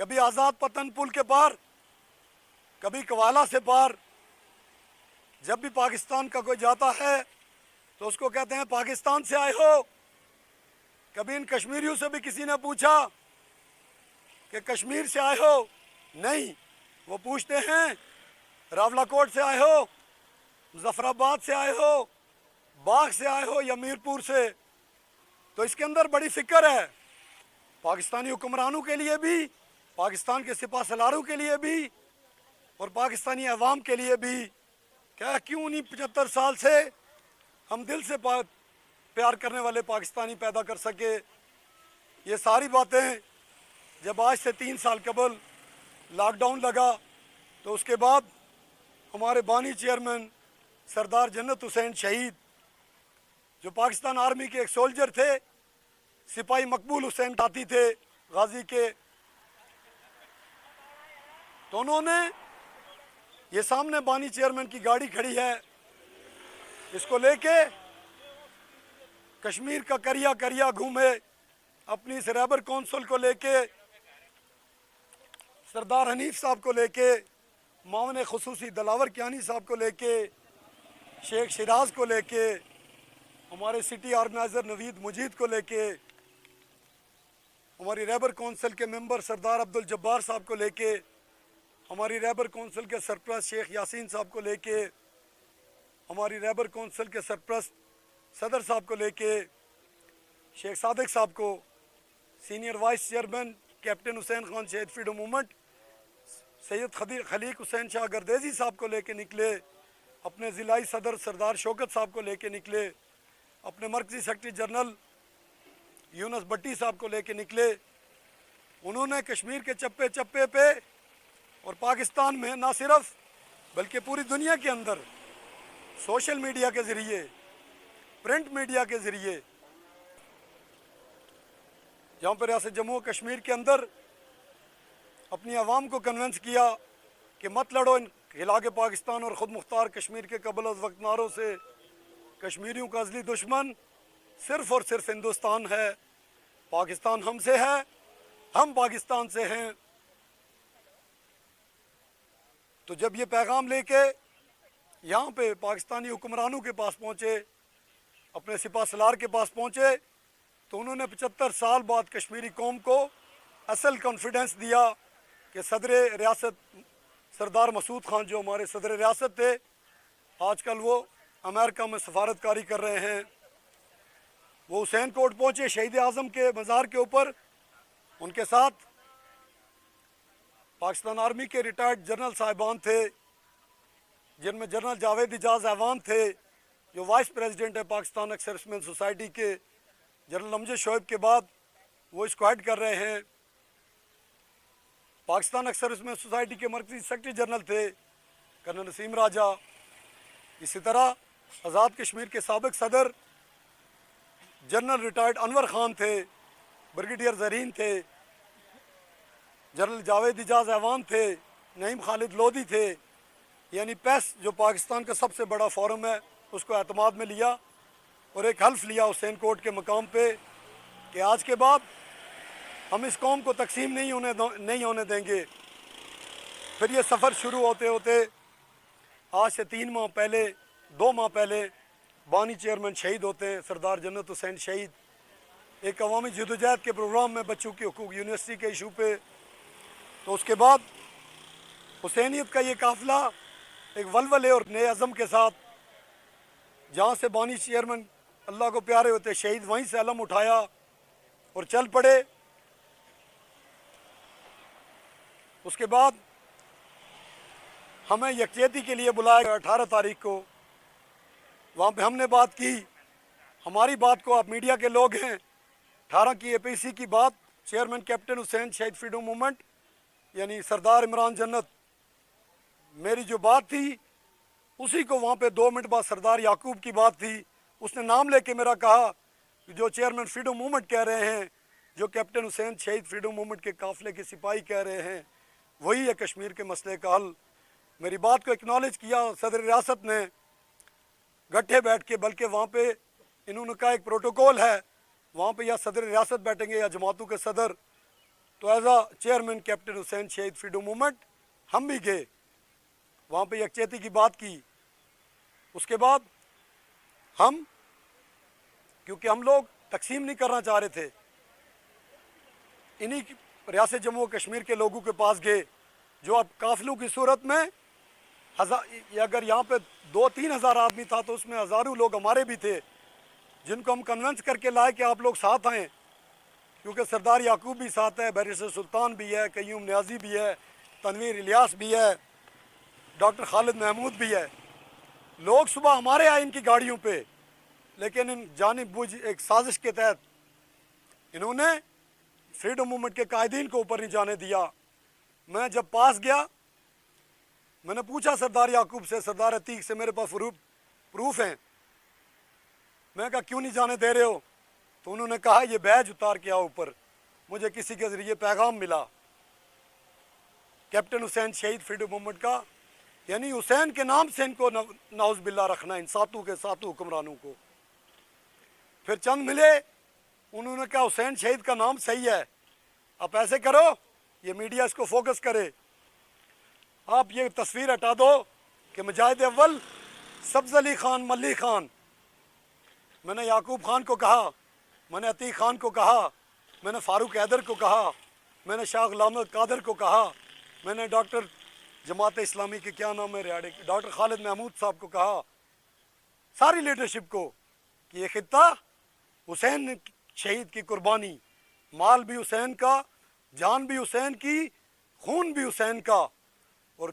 کبھی آزاد پتن پل کے پار، کبھی کوالا سے پار. جب بھی پاکستان کا کوئی جاتا ہے تو اس کو کہتے ہیں پاکستان سے آئے ہو. کبھی ان کشمیریوں سے بھی کسی نے پوچھا کہ کشمیر سے آئے ہو؟ نہیں، وہ پوچھتے ہیں راولاکوٹ سے آئے ہو، مظفر آباد سے آئے ہو، باغ سے آئے ہو یا میرپور سے. تو اس کے اندر بڑی فکر ہے پاکستانی حکمرانوں کے لیے بھی، پاکستان کے سپاہ سالاروں کے لیے بھی، اور پاکستانی عوام کے لیے بھی. کیا کیوں نہیں 75 سال سے ہم دل سے پیار کرنے والے پاکستانی پیدا کر سکے؟ یہ ساری باتیں جب آج سے 3 سال قبل لاک ڈاؤن لگا تو اس کے بعد ہمارے بانی چیئرمین سردار جنت حسین شہید، جو پاکستان آرمی کے ایک سولجر تھے، سپاہی مقبول حسین ساتھی تھے غازی کے، تو انہوں نے یہ سامنے بانی چیئرمین کی گاڑی کھڑی ہے، اس کو لے کے کشمیر کا کریا کریا گھومے، اپنی اس ریبر کونسل کو لے کے، سردار حنیف صاحب کو لے کے، معاون خصوصی دلاور کیانی صاحب کو لے کے، شیخ شیراز کو لے کے، ہمارے سٹی آرگنائزر نوید مجید کو لے کے، ہماری ریبر کونسل کے ممبر سردار عبدالجبار صاحب کو لے کے، ہماری ریبر کونسل کے سرپرست شیخ یاسین صاحب کو لے کے، ہماری ریبر کونسل کے سرپرست صدر صاحب کو لے کے، شیخ صادق صاحب کو، سینئر وائس چیئرمین کیپٹن حسین خان شہید فریڈم موومنٹ سید خلیق حسین شاہ گردیزی صاحب کو لے کے نکلے، اپنے ضلعی صدر سردار شوکت صاحب کو لے کے نکلے، اپنے مرکزی سیکرٹری جنرل یونس بٹی صاحب کو لے کے نکلے. انہوں نے کشمیر کے چپے چپے پہ اور پاکستان میں نہ صرف بلکہ پوری دنیا کے اندر سوشل میڈیا کے ذریعے، پرنٹ میڈیا کے ذریعے، جہاں پر ریاست جموں و کشمیر کے اندر اپنی عوام کو کنونس کیا کہ مت لڑو ان خلاق پاکستان اور خود مختار کشمیر کے قبل از وقت نعروں سے. کشمیریوں کا ازلی دشمن صرف اور صرف ہندوستان ہے، پاکستان ہم سے ہے، ہم پاکستان سے ہیں. تو جب یہ پیغام لے کے یہاں پہ پاکستانی حکمرانوں کے پاس پہنچے، اپنے سپاہ سالار کے پاس پہنچے، تو انہوں نے 75 سال بعد کشمیری قوم کو اصل کانفیڈنس دیا کہ صدر ریاست سردار مسعود خان جو ہمارے صدر ریاست تھے، آج کل وہ امریکہ میں سفارتکاری کر رہے ہیں، وہ حسین کوٹ پہنچے شہید اعظم کے مزار کے اوپر. ان کے ساتھ پاکستان آرمی کے ریٹائرڈ جنرل صاحبان تھے، جن میں جنرل جاوید اجاز ایوان تھے جو وائس پریزیڈنٹ ہے پاکستان ایکس سروسمین سوسائٹی کے. جنرل امجد شعیب کے بعد وہ اس کو ہیڈ کر رہے ہیں. پاکستان ایکس سروسمین سوسائٹی کے مرکزی سیکرٹری جنرل تھے کرنل نسیم راجہ. اسی طرح آزاد کشمیر کے سابق صدر جنرل ریٹائرڈ انور خان تھے، بریگیڈیئر زرین تھے، جنرل جاوید اجاز ایوان تھے، نعیم خالد لودھی تھے. یعنی پیس جو پاکستان کا سب سے بڑا فورم ہے اس کو اعتماد میں لیا اور ایک حلف لیا حسین کوٹ کے مقام پہ کہ آج کے بعد ہم اس قوم کو تقسیم نہیں ہونے دیں گے. پھر یہ سفر شروع ہوتے ہوتے آج سے 2 ماہ پہلے بانی چیئرمین شہید ہوتے ہیں سردار جنت حسین شہید، ایک عوامی جدوجہد کے پروگرام میں بچوں کے حقوق یونیورسٹی کے ایشو پہ. تو اس کے بعد حسینیت کا یہ قافلہ ایک ولولے اور نئے عزم کے ساتھ جہاں سے بانی چیئرمین اللہ کو پیارے ہوتے شہید وہیں سے علم اٹھایا اور چل پڑے. اس کے بعد ہمیں یکجہتی کے لیے بلایا گیا 18 تاریخ کو. وہاں پہ ہم نے بات کی. ہماری بات کو آپ میڈیا کے لوگ ہیں، 18 کی APC کی بات چیئرمین کیپٹن حسین شہید فریڈم موومنٹ یعنی سردار عمران جنت، میری جو بات تھی اسی کو وہاں پہ 2 منٹ بعد سردار یعقوب کی بات تھی. اس نے نام لے کے میرا کہا کہ جو چیئرمین فریڈم موومنٹ کہہ رہے ہیں، جو کیپٹن حسین شہید فریڈم موومنٹ کے قافلے کے سپاہی کہہ رہے ہیں، وہی ہے کشمیر کے مسئلے کا حل. میری بات کو اکنالج کیا صدر ریاست نے گٹھے بیٹھ کے، بلکہ وہاں پہ انہوں نے کہا ایک پروٹوکول ہے، وہاں پہ یا صدر ریاست بیٹھیں گے یا جماعتوں کے صدر. تو ایز اے چیئرمین کیپٹن حسین شہید فریڈم موومنٹ ہم بھی گئے وہاں پہ یکجہتی کی بات کی. اس کے بعد ہم کیونکہ ہم لوگ تقسیم نہیں کرنا چاہ رہے تھے, انہی ریاست جموں و کشمیر کے لوگوں کے پاس گئے جو اب قافلوں کی صورت میں اگر یہاں پہ 2-3 ہزار آدمی تھا تو اس میں ہزاروں لوگ ہمارے بھی تھے جن کو ہم کنونس کر کے لائے کہ آپ لوگ ساتھ آئیں, کیونکہ سردار یعقوب بھی ساتھ ہے, بیرسٹر سلطان بھی ہے, قیوم نیازی بھی ہے, تنویر الیاس بھی ہے, ڈاکٹر خالد محمود بھی ہے. لوگ صبح ہمارے آئے ان کی گاڑیوں پہ, لیکن ان جانب بوجھ ایک سازش کے تحت انہوں نے فریڈم موومنٹ کے قائدین کو اوپر نہیں جانے دیا. میں جب پاس گیا میں نے پوچھا سردار یعقوب سے, سردار عتیق سے, میرے پاس پروف ہیں, میں کہا کیوں نہیں جانے دے رہے ہو؟ تو انہوں نے کہا یہ بیج اتار کے آؤ اوپر. مجھے کسی کے ذریعے پیغام ملا کیپٹن حسین شہید فریڈم موومنٹ کا, یعنی حسین کے نام سے ان کو نعوذ باللہ رکھنا, ان ساتوں کے ساتوں حکمرانوں کو. پھر چند ملے, انہوں نے کہا حسین شہید کا نام صحیح ہے, آپ ایسے کرو, یہ میڈیا اس کو فوکس کرے, آپ یہ تصویر ہٹا دو کہ مجاہد اول سبز علی خان ملی خان. میں نے یعقوب خان کو کہا, میں نے عتیق خان کو کہا, میں نے فاروق حیدر کو کہا, میں نے شاہ غلام قادر کو کہا, میں نے ڈاکٹر جماعت اسلامی کے کیا نام ہے ریاڑے ڈاکٹر خالد محمود صاحب کو کہا, ساری لیڈرشپ کو, کہ یہ خطہ حسین شہید کی قربانی, مال بھی حسین کا, جان بھی حسین کی, خون بھی حسین کا. اور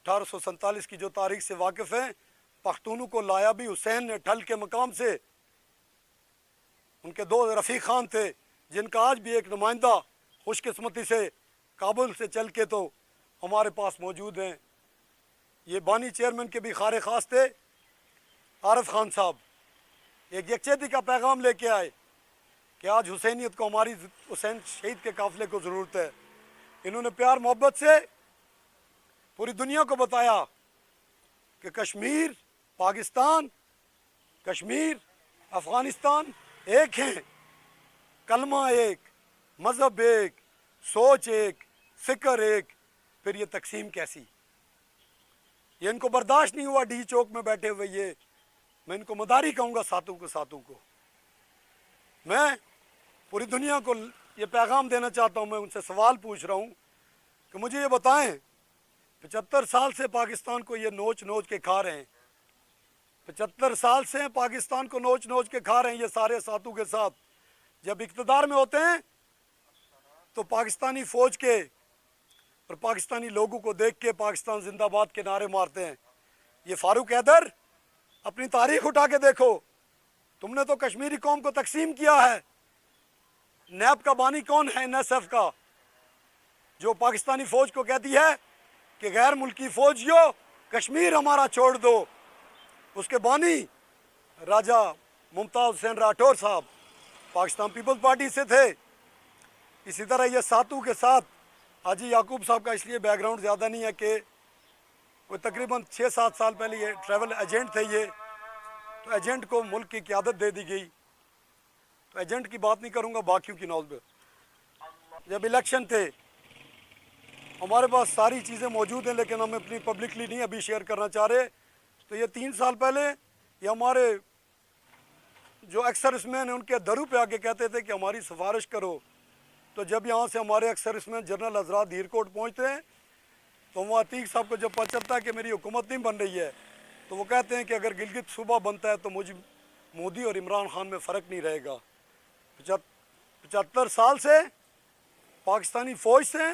1847 کی جو تاریخ سے واقف ہیں, پختونوں کو لایا بھی حسین نے ٹھل کے مقام سے. ان کے 2 رفیق خان تھے جن کا آج بھی ایک نمائندہ خوش قسمتی سے کابل سے چل کے تو ہمارے پاس موجود ہیں. یہ بانی چیئرمین کے بھی خار خاص تھے عارف خان صاحب, ایک یکجہتی کا پیغام لے کے آئے کہ آج حسینیت کو, ہماری حسین شہید کے قافلے کو ضرورت ہے. انہوں نے پیار محبت سے پوری دنیا کو بتایا کہ کشمیر پاکستان, کشمیر افغانستان ایک ہیں, کلمہ ایک, مذہب ایک, سوچ ایک, فکر ایک. پھر یہ تقسیم کیسی؟ یہ ان کو برداشت نہیں ہوا ڈی چوک میں بیٹھے ہوئے, یہ میں ان کو مداری کہوں گا, ساتوں کو. میں پوری دنیا کو یہ پیغام دینا چاہتا ہوں, میں ان سے سوال پوچھ رہا ہوں کہ مجھے یہ بتائیں, 75 سال سے پاکستان کو یہ نوچ نوچ کے کھا رہے ہیں, 75 سال سے پاکستان کو نوچ نوچ کے کھا رہے ہیں یہ سارے ساتھوں کے ساتھ. جب اقتدار میں ہوتے ہیں تو پاکستانی فوج کے اور پاکستانی لوگوں کو دیکھ کے پاکستان زندہ باد کے نعرے مارتے ہیں. یہ فاروق حیدر, اپنی تاریخ اٹھا کے دیکھو, تم نے تو کشمیری قوم کو تقسیم کیا ہے. نیب کا بانی کون ہے؟ NSF کا, جو پاکستانی فوج کو کہتی ہے کہ غیر ملکی فوجیوں کشمیر ہمارا چھوڑ دو. اس کے بانی راجہ ممتاز حسین راٹھور صاحب پاکستان پیپلز پارٹی سے تھے. اسی طرح یہ ساتوں کے ساتھ حاجی یعقوب صاحب کا اس لیے بیک گراؤنڈ زیادہ نہیں ہے کہ وہ تقریباً 6-7 سال پہلے یہ ٹریول ایجنٹ تھے, یہ تو ایجنٹ کو ملک کی قیادت دے دی گئی. تو ایجنٹ کی بات نہیں کروں گا, باقیوں کی نوز. جب الیکشن تھے ہمارے پاس ساری چیزیں موجود ہیں لیکن ہم اپنی پبلکلی نہیں ابھی شیئر کرنا چاہ رہے. تو یہ 3 سال پہلے یہ ہمارے جو ایکس سروسمین ہیں ان کے درو پہ آ کے کہتے تھے کہ ہماری سفارش کرو. تو جب یہاں سے ہمارے ایکس سروسمین جنرل حضرات ہیرکوٹ پہنچتے ہیں تو وہ عتیق صاحب کو جب پتہ چلتا ہے کہ میری حکومت نہیں بن رہی ہے تو وہ کہتے ہیں کہ اگر گلگت صوبہ بنتا ہے تو مجھے مودی اور عمران خان میں فرق نہیں رہے گا. 75 سال سے پاکستانی فوج سے,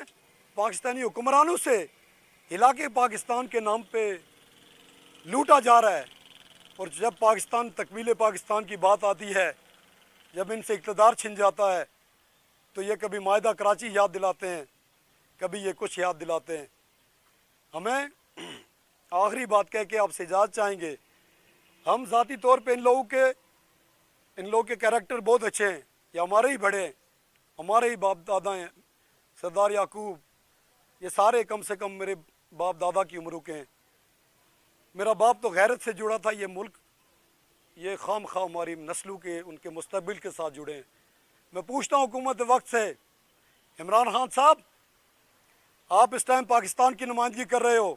پاکستانی حکمرانوں سے علاقے پاکستان کے نام پہ لوٹا جا رہا ہے. اور جب پاکستان تکمیل پاکستان کی بات آتی ہے, جب ان سے اقتدار چھن جاتا ہے تو یہ کبھی معاہدہ کراچی یاد دلاتے ہیں, کبھی یہ کچھ یاد دلاتے ہیں. ہمیں آخری بات کہہ کے آپ سے اجازت چاہیں گے, ہم ذاتی طور پہ ان لوگوں کے کریکٹر بہت اچھے ہیں, یہ ہمارے ہی بڑے ہیں, ہمارے ہی باپ دادا ہیں. سردار یعقوب یہ سارے کم سے کم میرے باپ دادا کی عمروں کے ہیں. میرا باپ تو غیرت سے جڑا تھا, یہ ملک یہ خام خواہ ہماری نسلوں کے ان کے مستقبل کے ساتھ جڑے ہیں. میں پوچھتا ہوں حکومت وقت سے عمران خان صاحب، آپ اس ٹائم پاکستان کی نمائندگی کر رہے ہو،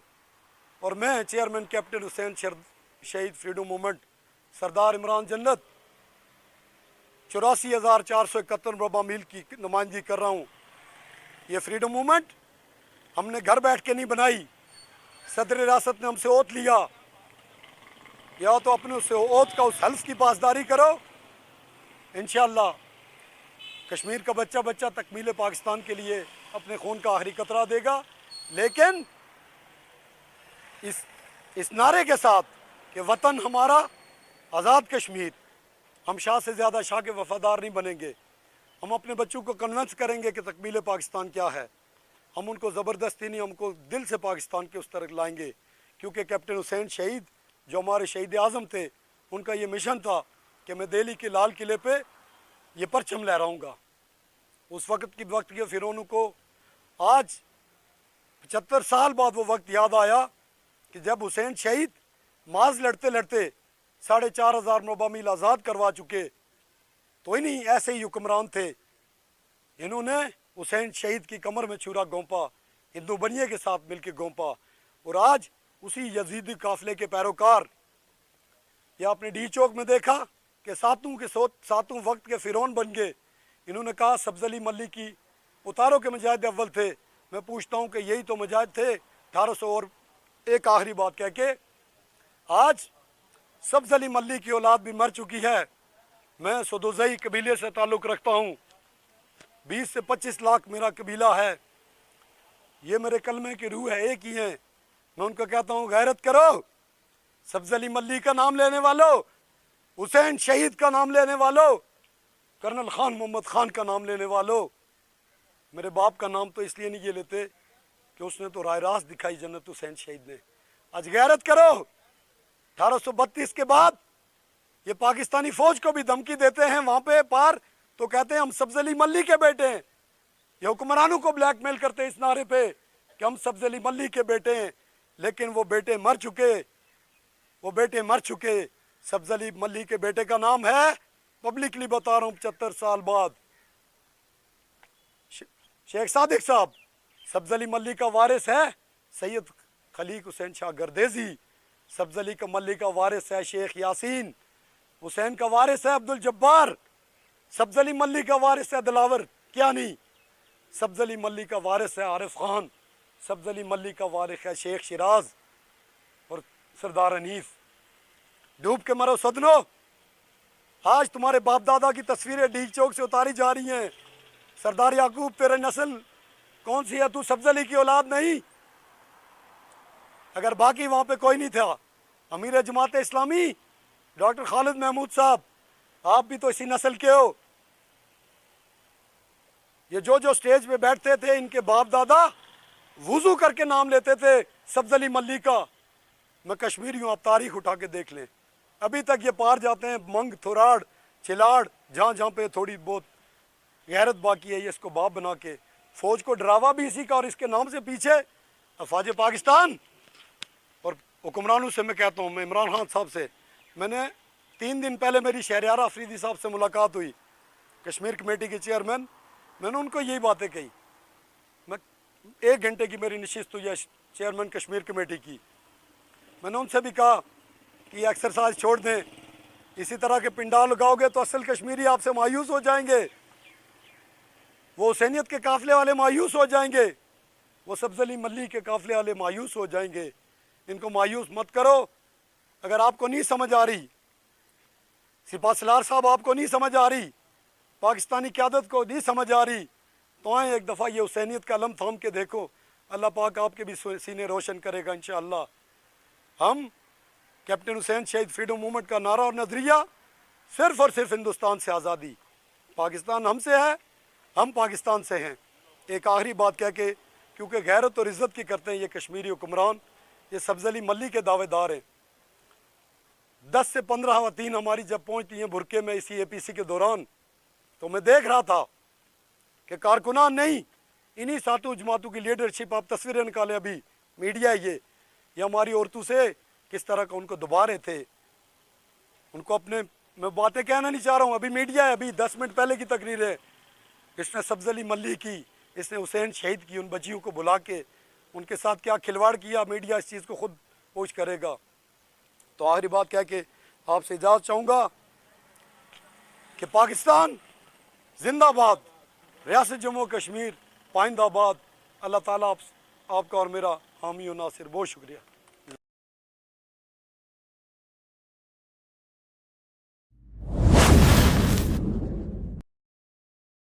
اور میں چیئرمین کیپٹن حسین شہید فریڈم موومنٹ سردار عمران جنت 84,471 مربع میل کی نمائندگی کر رہا ہوں۔ یہ فریڈم موومنٹ ہم نے گھر بیٹھ کے نہیں بنائی، صدر ریاست نے ہم سے اوتھ لیا، یا تو اپنے اس اوتھ کا اس حلف کی پاسداری کرو، انشاءاللہ کشمیر کا بچہ بچہ تکمیل پاکستان کے لیے اپنے خون کا آخری قطرہ دے گا، لیکن اس نعرے کے ساتھ کہ وطن ہمارا آزاد کشمیر، ہم شاہ سے زیادہ شاہ کے وفادار نہیں بنیں گے۔ ہم اپنے بچوں کو کنونس کریں گے کہ تکمیل پاکستان کیا ہے، ہم ان کو زبردستی نہیں، ہم کو دل سے پاکستان کے اس طرف لائیں گے، کیونکہ کیپٹن حسین شہید جو ہمارے شہید اعظم تھے، ان کا یہ مشن تھا کہ میں دہلی کے لال قلعے پہ یہ پرچم لہراؤں گا۔ اس وقت کے فرعونوں کو آج 75 سال بعد وہ وقت یاد آیا کہ جب حسین شہید ماز لڑتے لڑتے 4,500 مربع میل آزاد کروا چکے، تو انہی ایسے ہی حکمران تھے، انہوں نے حسین شہید کی کمر میں چھرا گھونپا، ہندو بنیے کے ساتھ مل کے گھونپا، اور آج اسی یزیدی قافلے کے پیروکار، یہ آپ نے ڈی چوک میں دیکھا کہ ساتوں وقت کے فرعون بن گئے۔ انہوں نے کہا سبز علی ملی کی اتاروں کے مجاہد اول تھے، میں پوچھتا ہوں کہ یہی تو مجاہد تھے 1800۔ اور ایک آخری بات کہہ کے، آج سبز علی ملی کی اولاد بھی مر چکی ہے۔ میں سدوزئی قبیلے سے تعلق رکھتا ہوں، 20 سے 25 لاکھ میرا قبیلہ ہے، یہ میرے کلمے کی روح ہے، ایک ہی ہیں۔ میں ان کو کہتا ہوں غیرت کرو، سبز علی ملی کا نام لینے والوں، حسین شہید کا نام لینے والوں، کرنل خان محمد خان کا نام لینے والوں، میرے باپ کا نام تو اس لیے نہیں یہ لیتے کہ اس نے تو رائے راست دکھائی جنت حسین شہید نے۔ آج غیرت کرو۔ 1832 کے بعد یہ پاکستانی فوج کو بھی دھمکی دیتے ہیں وہاں پہ پار، تو کہتے ہیں ہم سبز علی ملی کے بیٹے ہیں۔ یہ حکمرانوں کو بلیک میل کرتے ہیں اس نعرے پہ کہ ہم سبز علی ملی کے بیٹے ہیں، لیکن وہ بیٹے مر چکے، وہ بیٹے مر چکے۔ سبز علی ملی کے بیٹے کا نام ہے، پبلکلی بتا رہا ہوں 75 سال بعد، شیخ صادق صاحب۔ سبز علی ملی کا وارث ہے سید خلیق حسین شاہ گردیزی، سبز علی ملی کا وارث ہے شیخ یاسین، حسین کا وارث ہے عبدالجبار، سبز علی ملی کا وارث ہے دلاور کیانی، سبز علی ملی کا وارث ہے عارف خان، سبز علی ملی کا وارث ہے شیخ شیراز اور سردار حنیف۔ ڈوب کے مرو سدنو، آج تمہارے باپ دادا کی تصویریں ڈی چوک سے اتاری جا رہی ہیں۔ سردار یعقوب تیرے نسل کون سی ہے؟ تو سبز علی کی اولاد نہیں؟ اگر باقی وہاں پہ کوئی نہیں تھا، امیر جماعت اسلامی ڈاکٹر خالد محمود صاحب، آپ بھی تو اسی نسل کے ہو۔ یہ جو سٹیج پہ بیٹھتے تھے، ان کے باپ دادا وضو کر کے نام لیتے تھے سبز علی ملی کا۔ میں کشمیری ہوں، آپ تاریخ اٹھا کے دیکھ لیں، ابھی تک یہ پار جاتے ہیں منگ، تھوراڑ، چلاڑ، جہاں پہ تھوڑی بہت غیرت باقی ہے، یہ اس کو باپ بنا کے فوج کو ڈراوا بھی اسی کا، اور اس کے نام سے پیچھے افواج پاکستان۔ اور حکمرانوں سے میں کہتا ہوں، میں عمران خان صاحب سے، میں نے 3 دن پہلے میری شہریار آفریدی صاحب سے ملاقات ہوئی، کشمیر کمیٹی کے چیئرمین، میں نے ان کو یہی باتیں کہی۔ میں 1 گھنٹے کی میری نشست ہوئی ہے چیئرمین کشمیر کمیٹی کی، میں نے ان سے بھی کہا کہ یہ ایکسرسائز چھوڑ دیں، اسی طرح کے پنڈال لگاؤ گے تو اصل کشمیری آپ سے مایوس ہو جائیں گے، وہ حسینیت کے قافلے والے مایوس ہو جائیں گے، وہ سبز علی ملی کے قافلے والے مایوس ہو جائیں گے۔ ان کو مایوس مت کرو۔ اگر آپ کو نہیں سمجھ آ رہی، سپاہ سالار صاحب آپ کو نہیں سمجھ آ رہی، پاکستانی قیادت کو نہیں سمجھ آ رہی، تو آئیں ایک دفعہ یہ حسینیت کا علم تھام کے دیکھو، اللہ پاک آپ کے بھی سینے روشن کرے گا انشاءاللہ۔ ہم کیپٹن حسین شہید فریڈم موومنٹ کا نعرہ اور نظریہ صرف اور صرف ہندوستان سے آزادی، پاکستان ہم سے ہے، ہم پاکستان سے ہیں۔ ایک آخری بات کہہ کے، کیونکہ غیرت اور عزت کی کرتے ہیں یہ کشمیری حکمران، یہ سبز علی ملی کے دعوے دار ہیں۔ 10 سے 15 خواتین ہماری جب پہنچتی ہیں برقعے میں اسی APC کے دوران، تو میں دیکھ رہا تھا کہ کارکنان نہیں، انہی ساتوں جماعتوں کی لیڈرشپ، آپ تصویریں نکالیں، ابھی میڈیا ہے یہ ہماری عورتوں سے کس طرح کا ان کو دبا رہے تھے، ان کو اپنے، میں باتیں کہنا نہیں چاہ رہا ہوں، ابھی میڈیا ہے، ابھی 10 منٹ پہلے کی تقریر ہے، اس نے سبز علی ملی کی، اس نے حسین شہید کی ان بچیوں کو بلا کے ان کے ساتھ کیا کھلواڑ کیا، میڈیا اس چیز کو خود پوچھ کرے گا۔ تو آخری بات کہہ کے آپ سے اجازت چاہوں گا کہ پاکستان زندہ باد، ریاست جموں کشمیر پائندہ باد۔ اللہ تعالیٰ آپ کا اور میرا حامی و ناصر۔ بہت شکریہ۔